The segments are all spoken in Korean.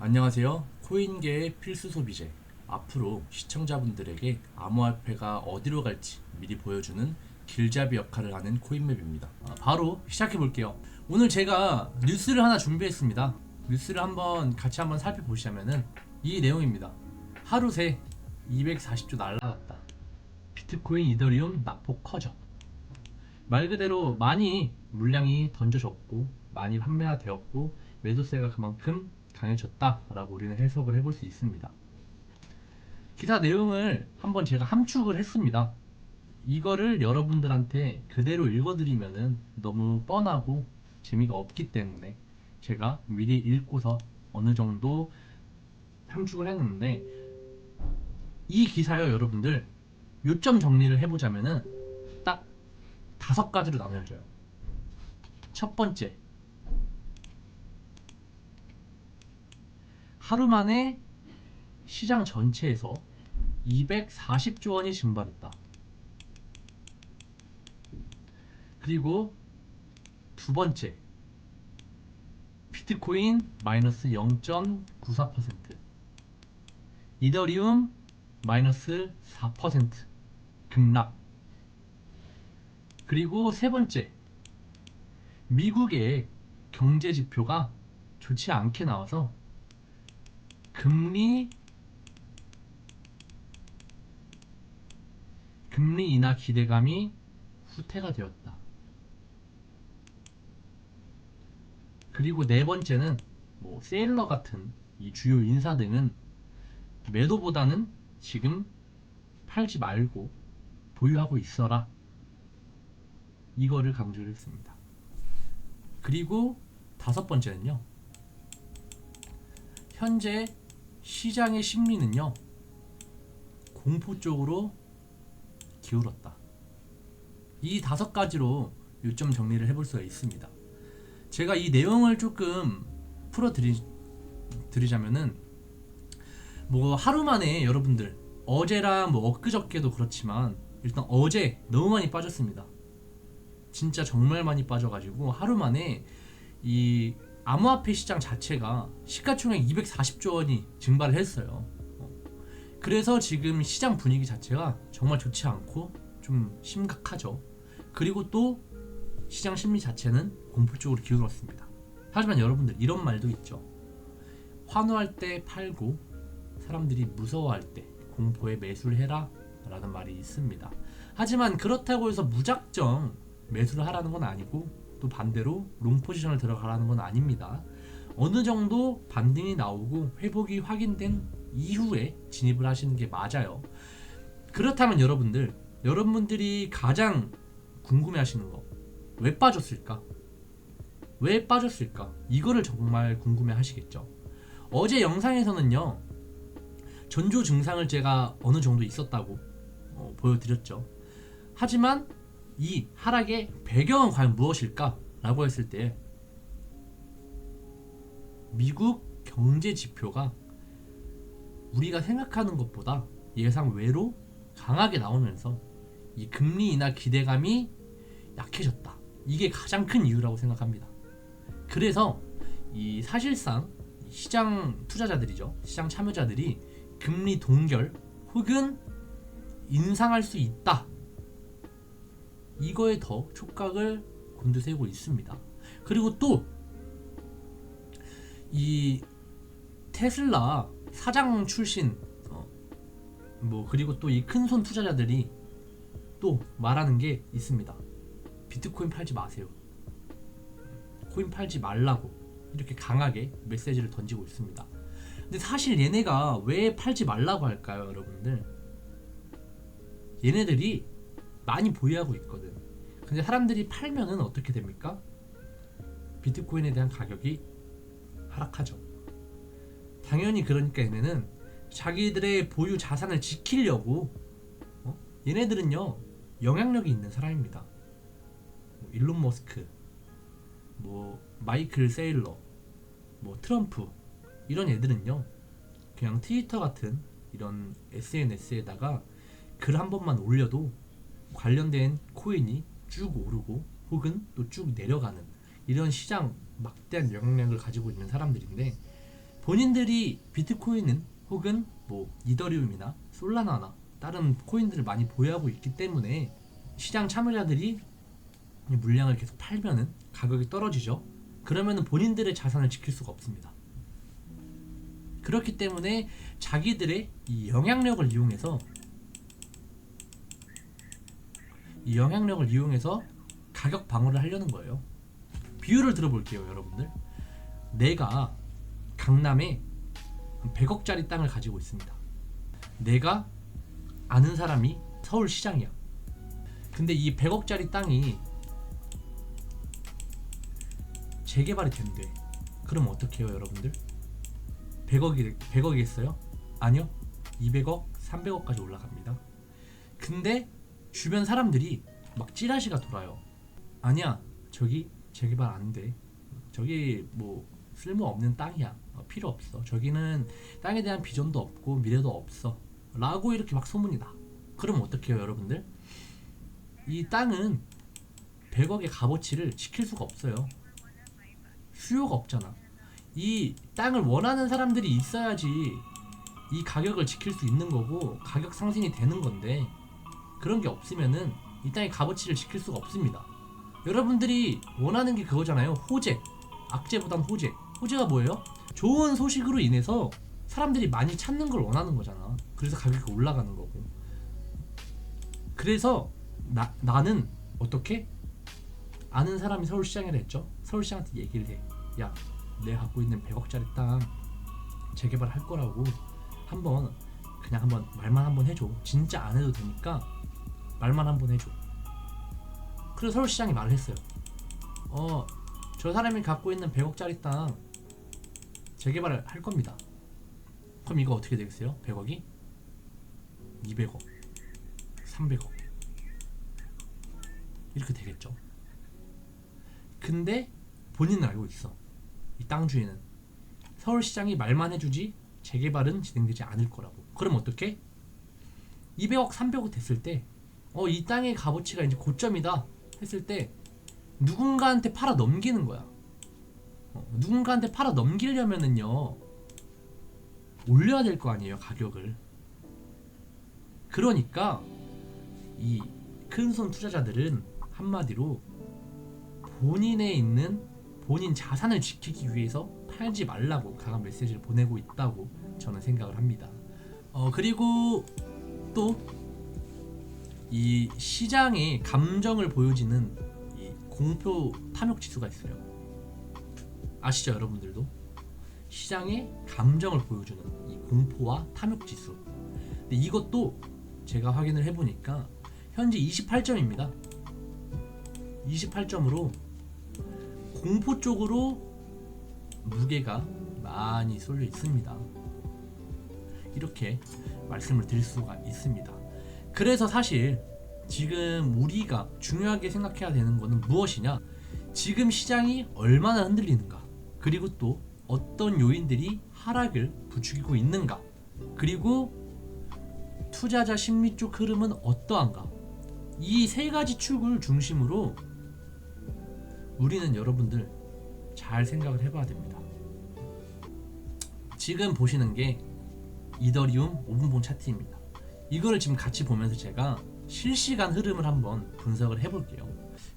안녕하세요. 코인계의 필수 소비재. 앞으로 시청자분들에게 암호화폐가 어디로 갈지 미리 보여주는 길잡이 역할을 하는 코인맵입니다. 바로 시작해 볼게요. 오늘 제가 뉴스를 하나 준비했습니다. 뉴스를 같이 한번 살펴보시자면은 이 내용입니다. 하루 새 240조 날라갔다. 비트코인, 이더리움 낙폭 커져. 말 그대로 많이 물량이 던져졌고 많이 판매가 되었고 매도세가 그만큼 강해졌다라고 우리는 해석을 해볼 수 있습니다. 기사 내용을 한번 제가 함축을 했습니다. 이거를 여러분들한테 그대로 읽어드리면은 너무 뻔하고 재미가 없기 때문에 제가 미리 읽고서 어느 정도 함축을 했는데, 이 기사요 여러분들 요점 정리를 해보자면은 딱 5가지로 나눠져요. 첫 번째, 하루 만에 시장 전체에서 240조 원이 증발했다. 그리고 두 번째, 비트코인 마이너스 0.94%, 이더리움 마이너스 4% 급락. 그리고 세 번째, 미국의 경제 지표가 좋지 않게 나와서 금리 인하 기대감이 후퇴가 되었다. 그리고 네 번째는 세일러 같은 이 주요 인사 등은 매도보다는 지금 팔지 말고 보유하고 있어라, 이거를 강조를 했습니다. 그리고 5번째는요, 현재 시장의 심리는요 공포 쪽으로 기울었다. 이 5가지로 요점 정리를 해볼 수가 있습니다. 제가 이 내용을 조금 풀어드리자면은 하루 만에 여러분들 어제랑 엊그저께도 그렇지만 일단 어제 너무 많이 빠졌습니다. 진짜 정말 많이 빠져가지고 하루 만에 이 암호화폐 시장 자체가 시가총액 240조 원이 증발을 했어요. 그래서 지금 시장 분위기 자체가 정말 좋지 않고 좀 심각하죠. 그리고 또 시장 심리 자체는 공포 쪽으로 기울었습니다. 하지만 여러분들 이런 말도 있죠. 환호할 때 팔고 사람들이 무서워할 때 공포에 매수를 해라 라는 말이 있습니다. 하지만 그렇다고 해서 무작정 매수를 하라는 건 아니고, 또 반대로 롱 포지션을 들어가라는 건 아닙니다. 어느 정도 반등이 나오고 회복이 확인된 이후에 진입을 하시는 게 맞아요. 그렇다면 여러분들이 가장 궁금해 하시는 거, 왜 빠졌을까? 왜 빠졌을까? 이거를 정말 궁금해 하시겠죠. 어제 영상에서는요 전조 증상을 제가 어느 정도 있었다고 보여드렸죠. 하지만 이 하락의 배경은 과연 무엇일까? 라고 했을 때 미국 경제 지표가 우리가 생각하는 것보다 예상 외로 강하게 나오면서 이 금리 인하 기대감이 약해졌다. 이게 가장 큰 이유라고 생각합니다. 그래서 이 사실상 시장 투자자들이죠, 시장 참여자들이 금리 동결 혹은 인상할 수 있다, 이거에 더 촉각을 곤두세우고 있습니다. 그리고 또 이 테슬라 사장 출신 그리고 또 이 큰손 투자자들이 또 말하는 게 있습니다. 비트코인 팔지 마세요, 코인 팔지 말라고 이렇게 강하게 메시지를 던지고 있습니다. 근데 사실 얘네가 왜 팔지 말라고 할까요, 여러분들? 얘네들이 많이 보유하고 있거든. 근데 사람들이 팔면은 어떻게 됩니까? 비트코인에 대한 가격이 하락하죠. 당연히 그러니까 얘네는 자기들의 보유 자산을 지키려고 얘네들은요 영향력이 있는 사람입니다. 일론 머스크, 마이클 세일러, 트럼프, 이런 애들은요 그냥 트위터 같은 이런 SNS에다가 글 한 번만 올려도 관련된 코인이 쭉 오르고 혹은 또 쭉 내려가는 이런 시장 막대한 영향력을 가지고 있는 사람들인데, 본인들이 비트코인은 혹은 뭐 이더리움이나 솔라나나 다른 코인들을 많이 보유하고 있기 때문에 시장 참여자들이 이 물량을 계속 팔면은 가격이 떨어지죠. 그러면은 본인들의 자산을 지킬 수가 없습니다. 그렇기 때문에 자기들의 이 영향력을 이용해서 가격 방어를 하려는 거예요. 비유를 들어볼게요, 여러분들. 내가 강남에 100억짜리 땅을 가지고 있습니다. 내가 아는 사람이 서울시장이야. 근데 이 100억짜리 땅이 재개발이 된대. 그럼 어떻게 해요, 여러분들? 100억이겠어요? 아니요. 200억, 300억까지 올라갑니다. 근데 주변 사람들이 막 찌라시가 돌아요. 아니야, 저기 재개발 안 돼. 저기 뭐 쓸모없는 땅이야. 필요 없어. 저기는 땅에 대한 비전도 없고 미래도 없어. 라고 이렇게 막 소문이 나. 그럼 어떻게 해요, 여러분들? 이 땅은 100억의 값어치를 지킬 수가 없어요. 수요가 없잖아. 이 땅을 원하는 사람들이 있어야지 이 가격을 지킬 수 있는 거고 가격 상승이 되는 건데, 그런 게 없으면은 이 땅의 값어치를 지킬 수가 없습니다. 여러분들이 원하는 게 그거잖아요. 호재. 악재보단 호재. 호재가 뭐예요? 좋은 소식으로 인해서 사람들이 많이 찾는 걸 원하는 거잖아. 그래서 가격이 올라가는 거고. 그래서 나는 어떻게? 아는 사람이 서울시장이라 했죠. 서울시장한테 얘기를 해. 야, 내가 갖고 있는 100억짜리 땅 재개발 할 거라고 한번 말만 한번 해줘. 진짜 안 해도 되니까 말만 한번 해줘. 그래서 서울시장이 말을 했어요. 저 사람이 갖고 있는 100억짜리 땅 재개발을 할 겁니다. 그럼 이거 어떻게 되겠어요? 100억이 200억, 300억 이렇게 되겠죠. 근데 본인은 알고 있어. 이 땅 주인은 서울시장이 말만 해주지 재개발은 진행되지 않을 거라고. 그럼 어떻게? 200억, 300억 됐을 때 이 땅의 값어치가 이제 고점이다 했을 때 누군가한테 팔아 넘기는 거야. 누군가한테 팔아 넘기려면은요 올려야 될 거 아니에요, 가격을. 그러니까 이 큰손 투자자들은 한마디로 본인에 있는 본인 자산을 지키기 위해서 팔지 말라고 강한 메시지를 보내고 있다고 저는 생각을 합니다. 그리고 또 이 시장의 감정을 보여지는 이 공포 탐욕 지수가 있어요. 아시죠, 여러분들도? 시장의 감정을 보여주는 이 공포와 탐욕 지수. 근데 이것도 제가 확인을 해보니까 현재 28점입니다. 28점으로 공포 쪽으로 무게가 많이 쏠려 있습니다. 이렇게 말씀을 드릴 수가 있습니다. 그래서 사실 지금 우리가 중요하게 생각해야 되는 것은 무엇이냐? 지금 시장이 얼마나 흔들리는가, 그리고 또 어떤 요인들이 하락을 부추기고 있는가, 그리고 투자자 심리 쪽 흐름은 어떠한가, 이 세 가지 축을 중심으로 우리는 여러분들 잘 생각을 해봐야 됩니다. 지금 보시는 게 이더리움 5분봉 차트입니다. 이거를 지금 같이 보면서 제가 실시간 흐름을 한번 분석을 해볼게요.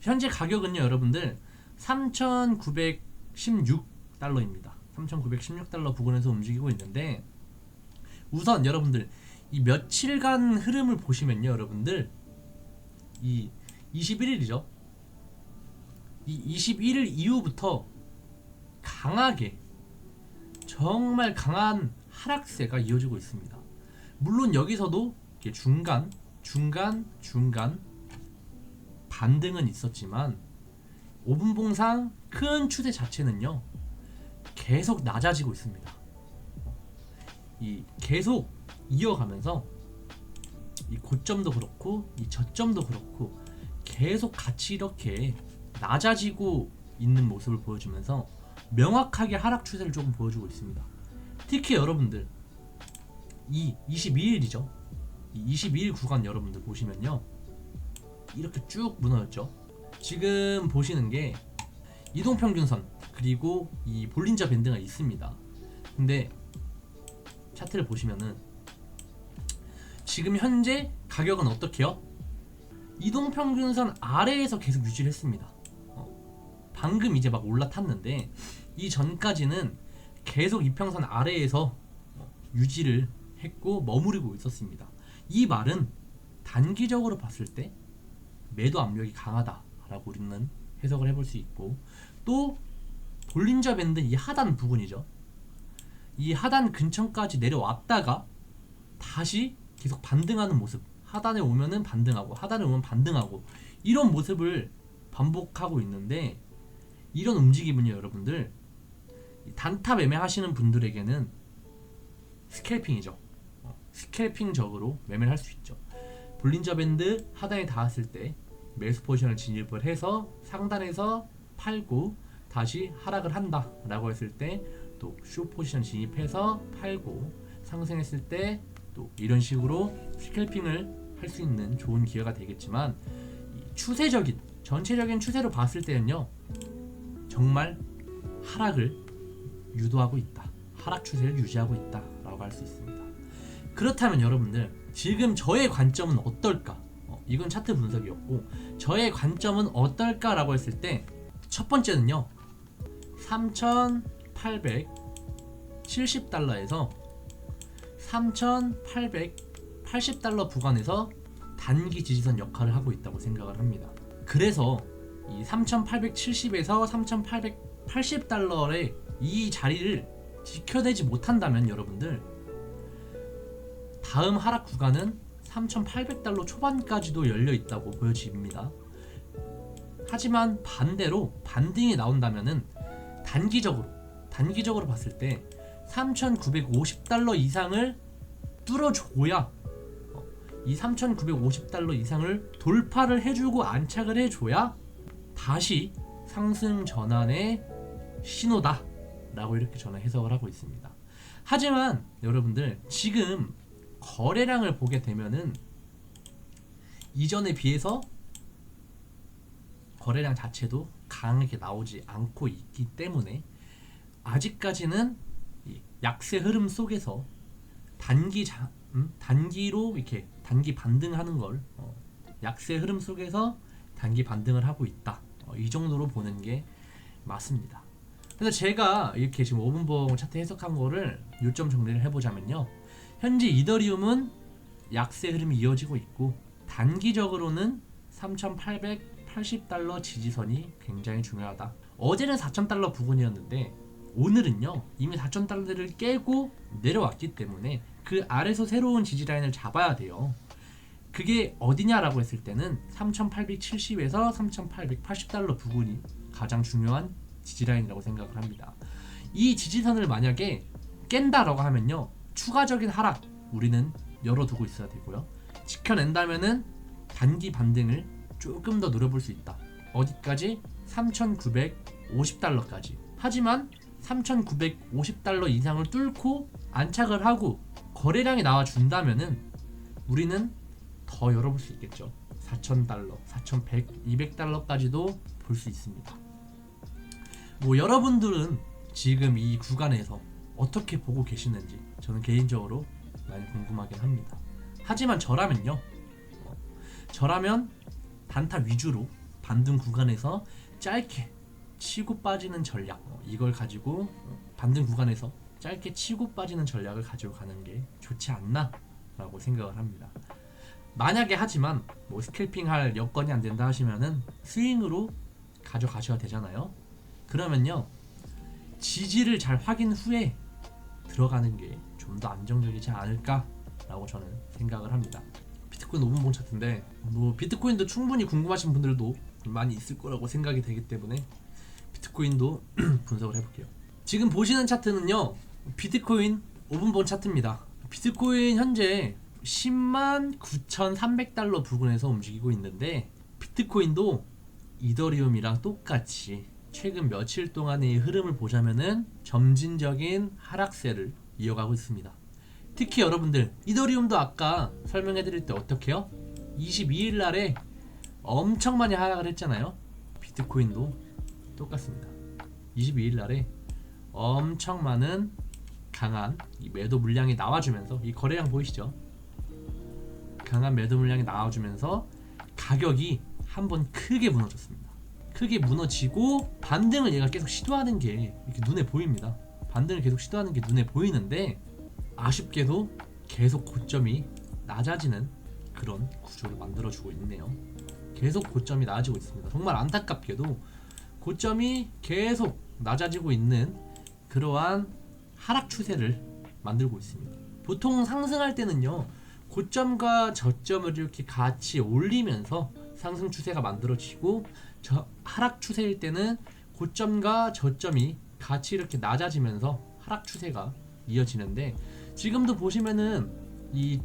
현재 가격은요, 여러분들 3,916달러입니다. 3,916달러 부근에서 움직이고 있는데, 우선 여러분들 이 며칠간 흐름을 보시면요, 여러분들 이 21일이죠. 이 21일 이후부터 강하게, 정말 강한 하락세가 이어지고 있습니다. 물론 여기서도 이렇게 중간 반등은 있었지만 5분봉상 큰 추세 자체는요 계속 낮아지고 있습니다. 이 계속 이어가면서 이 고점도 그렇고 이 저점도 그렇고 계속 같이 이렇게 낮아지고 있는 모습을 보여주면서 명확하게 하락 추세를 조금 보여주고 있습니다. 특히 여러분들 이 22일이죠. 이 22일 구간 여러분들 보시면요 이렇게 쭉 무너졌죠. 지금 보시는 게 이동평균선 그리고 이 볼린저 밴드가 있습니다. 근데 차트를 보시면은 지금 현재 가격은 어떻게요? 이동평균선 아래에서 계속 유지를 했습니다. 방금 이제 막 올라탔는데 이 전까지는 계속 이평선 아래에서 유지를 했고 머무르고 있었습니다. 이 말은 단기적으로 봤을 때 매도 압력이 강하다라고 우리는 해석을 해볼 수 있고, 또 볼린저 밴드 이 하단 부분이죠. 이 하단 근처까지 내려왔다가 다시 계속 반등하는 모습, 하단에 오면은 반등하고 하단에 오면 반등하고 이런 모습을 반복하고 있는데, 이런 움직임은요 여러분들, 단타 매매 하시는 분들에게는 스캘핑이죠. 스캘핑적으로 매매를 할 수 있죠. 볼린저 밴드 하단에 닿았을 때 매수 포지션을 진입을 해서 상단에서 팔고 다시 하락을 한다 라고 했을 때 또 숏 포지션 진입해서 팔고, 상승했을 때 또 이런 식으로 스캘핑을 할 수 있는 좋은 기회가 되겠지만, 이 추세적인 전체적인 추세로 봤을 때는요 정말 하락을 유도하고 있다, 하락 추세를 유지하고 있다 라고 할 수 있습니다. 그렇다면 여러분들, 지금 저의 관점은 어떨까? 이건 차트 분석이었고, 저의 관점은 어떨까 라고 했을 때 첫 번째는요 3,870달러에서 3,880달러 구간에서 단기 지지선 역할을 하고 있다고 생각을 합니다. 그래서 이 3,870에서 3,880달러의 이 자리를 지켜내지 못한다면 여러분들, 다음 하락 구간은 3,800달러 초반까지도 열려 있다고 보여집니다. 하지만 반대로 반등이 나온다면은 단기적으로 봤을 때 3,950달러 이상을 뚫어줘야, 이 3,950달러 이상을 돌파를 해주고 안착을 해줘야 다시 상승 전환의 신호다 라고 이렇게 저는 해석을 하고 있습니다. 하지만 여러분들, 지금 거래량을 보게 되면은 이전에 비해서 거래량 자체도 강하게 나오지 않고 있기 때문에 아직까지는 이 약세 흐름 속에서 단기로 이렇게 단기 반등하는 걸, 약세 흐름 속에서 단기 반등을 하고 있다, 이 정도로 보는 게 맞습니다. 그래서 제가 이렇게 지금 5분봉 차트 해석한 거를 요점 정리를 해보자면요, 현재 이더리움은 약세 흐름이 이어지고 있고, 단기적으로는 3,880달러 지지선이 굉장히 중요하다. 어제는 4,000달러 부근이었는데 오늘은요 이미 4,000달러를 깨고 내려왔기 때문에 그 아래서 새로운 지지라인을 잡아야 돼요. 그게 어디냐라고 했을 때는 3,870에서 3,880달러 부근이 가장 중요한 지지라인이라고 생각을 합니다. 이 지지선을 만약에 깬다라고 하면요 추가적인 하락 우리는 열어두고 있어야 되고요, 지켜낸다면은 단기 반등을 조금 더 노려볼 수 있다. 어디까지? 3,950달러까지. 하지만 3,950달러 이상을 뚫고 안착을 하고 거래량이 나와준다면은 우리는 더 열어볼 수 있겠죠. 4,000달러, 4,100, 200달러까지도 볼 수 있습니다. 뭐 여러분들은 지금 이 구간에서 어떻게 보고 계시는지 저는 개인적으로 많이 궁금하긴 합니다. 하지만 저라면요, 저라면 단타 위주로 반등 구간에서 짧게 치고 빠지는 전략, 이걸 가지고 반등 구간에서 짧게 치고 빠지는 전략을 가지고 가는 게 좋지 않나 라고 생각을 합니다. 만약에 하지만 뭐 스캘핑 할 여건이 안 된다 하시면은 스윙으로 가져가셔야 되잖아요. 그러면요 지지를 잘 확인 후에 들어가는 게 좀 더 안정적이지 않을까 라고 저는 생각을 합니다. 비트코인 5분봉 차트인데 뭐 비트코인도 충분히 궁금하신 분들도 많이 있을 거라고 생각이 되기 때문에 비트코인도 분석을 해볼게요. 지금 보시는 차트는요 비트코인 5분봉 차트입니다. 비트코인 현재 109,300달러 부근에서 움직이고 있는데, 비트코인도 이더리움이랑 똑같이 최근 며칠 동안의 흐름을 보자면은 점진적인 하락세를 이어가고 있습니다. 특히 여러분들 이더리움도 아까 설명해드릴 때 어떻게요? 22일 날에 엄청 많이 하락을 했잖아요. 비트코인도 똑같습니다. 22일 날에 엄청 많은 강한 이 매도 물량이 나와주면서, 이 거래량 보이시죠? 강한 매도 물량이 나와주면서 가격이 한번 크게 무너졌습니다. 크게 무너지고 반등을 얘가 계속 시도하는 게 이렇게 눈에 보입니다. 반등을 계속 시도하는 게 눈에 보이는데, 아쉽게도 계속 고점이 낮아지는 그런 구조를 만들어주고 있네요. 계속 고점이 낮아지고 있습니다. 정말 안타깝게도 고점이 계속 낮아지고 있는 그러한 하락 추세를 만들고 있습니다. 보통 상승할 때는요, 고점과 저점을 이렇게 같이 올리면서 상승 추세가 만들어지고, 하락 추세일 때는 고점과 저점이 같이 이렇게 낮아지면서 하락 추세가 이어지는데, 지금도 보시면은 이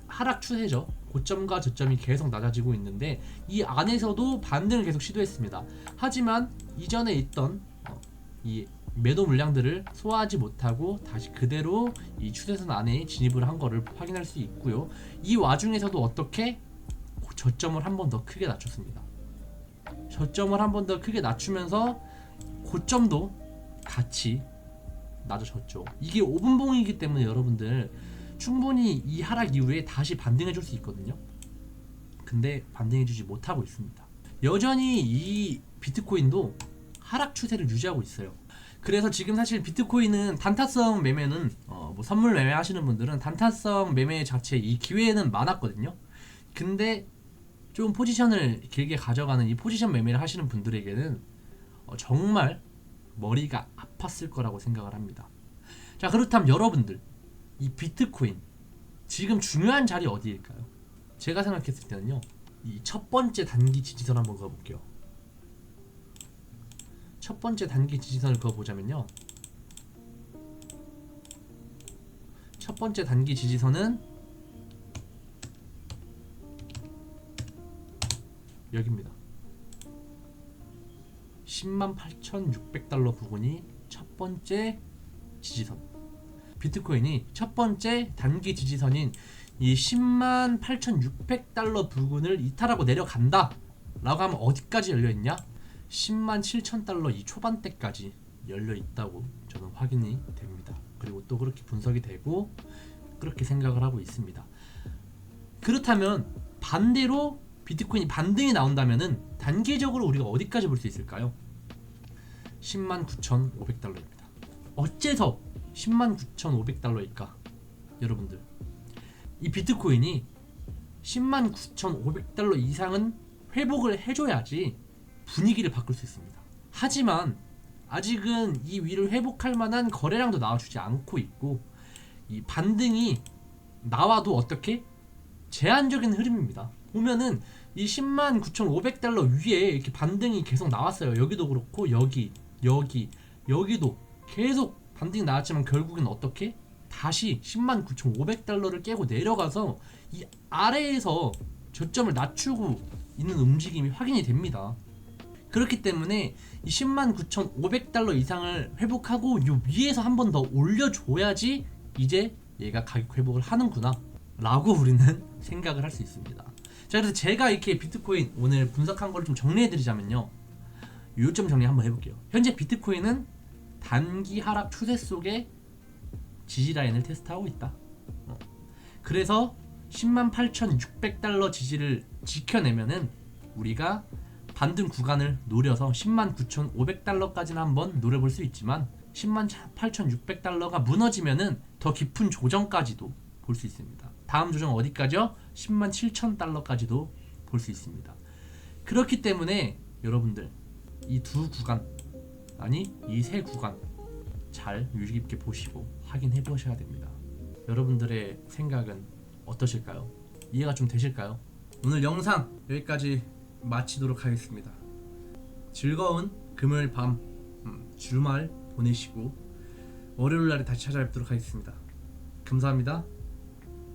하락 추세죠. 고점과 저점이 계속 낮아지고 있는데, 이 안에서도 반등을 계속 시도했습니다. 하지만 이전에 있던 이 매도 물량들을 소화하지 못하고 다시 그대로 이 추세선 안에 진입을 한 거를 확인할 수 있고요. 이 와중에서도 어떻게 저점을 한 번 더 크게 낮췄습니다. 저점을 한 번 더 크게 낮추면서 고점도 같이 낮아졌죠. 이게 5분봉이기 때문에 여러분들 충분히 이 하락 이후에 다시 반등해 줄 수 있거든요. 근데 반등해 주지 못하고 있습니다. 여전히 이 비트코인도 하락 추세를 유지하고 있어요. 그래서 지금 사실 비트코인은 단타성 매매는 뭐 선물 매매 하시는 분들은 단타성 매매 자체 이 기회는 많았거든요. 근데 좀 포지션을 길게 가져가는 이 포지션 매매를 하시는 분들에게는 정말 머리가 아팠을 거라고 생각을 합니다. 자, 그렇다면 여러분들, 이 비트코인 지금 중요한 자리 어디일까요? 제가 생각했을 때는요, 이 첫 번째 단기 지지선 한번 그어볼게요. 첫 번째 단기 지지선을 그어보자면요, 첫 번째 단기 지지선은 여기입니다. 108,600달러 부근이 첫 번째 지지선. 비트코인이 첫 번째 단기 지지선인 이 108,600달러 부근을 이탈하고 내려간다 라고 하면 어디까지 열려있냐? 107,000달러 이 초반대까지 열려있다고 저는 확인이 됩니다. 그리고 또 그렇게 분석이 되고 그렇게 생각을 하고 있습니다. 그렇다면 반대로 비트코인이 반등이 나온다면은 단기적으로 우리가 어디까지 볼 수 있을까요? 109,500달러입니다. 어째서 109,500달러일까? 여러분들, 이 비트코인이 109,500달러 이상은 회복을 해줘야지 분위기를 바꿀 수 있습니다. 하지만 아직은 이 위를 회복할 만한 거래량도 나와주지 않고 있고, 이 반등이 나와도 어떻게? 제한적인 흐름입니다. 보면은 이 109,500달러 위에 이렇게 반등이 계속 나왔어요. 여기도 그렇고 여기도 계속 반등이 나왔지만 결국엔 어떻게? 다시 109,500달러를 깨고 내려가서 이 아래에서 저점을 낮추고 있는 움직임이 확인이 됩니다. 그렇기 때문에 이 109,500달러 이상을 회복하고 이 위에서 한 번 더 올려줘야지 이제 얘가 가격 회복을 하는구나 라고 우리는 생각을 할 수 있습니다. 자, 그래서 제가 이렇게 비트코인 오늘 분석한 걸 좀 정리해드리자면요, 요점 정리 한번 해볼게요. 현재 비트코인은 단기 하락 추세 속에 지지라인을 테스트하고 있다. 그래서 108,600달러 지지를 지켜내면은 우리가 반등 구간을 노려서 109,500달러까지는 한번 노려볼 수 있지만, 108,600달러가 무너지면은 더 깊은 조정까지도 볼 수 있습니다. 다음 조정 어디까지요? 107,000달러까지도 볼 수 있습니다. 그렇기 때문에 여러분들, 이 두 구간, 아니 이 세 구간 잘 유의 깊게 보시고 확인해 보셔야 됩니다. 여러분들의 생각은 어떠실까요? 이해가 좀 되실까요? 오늘 영상 여기까지 마치도록 하겠습니다. 즐거운 금요일 밤 주말 보내시고 월요일 날에 다시 찾아뵙도록 하겠습니다. 감사합니다.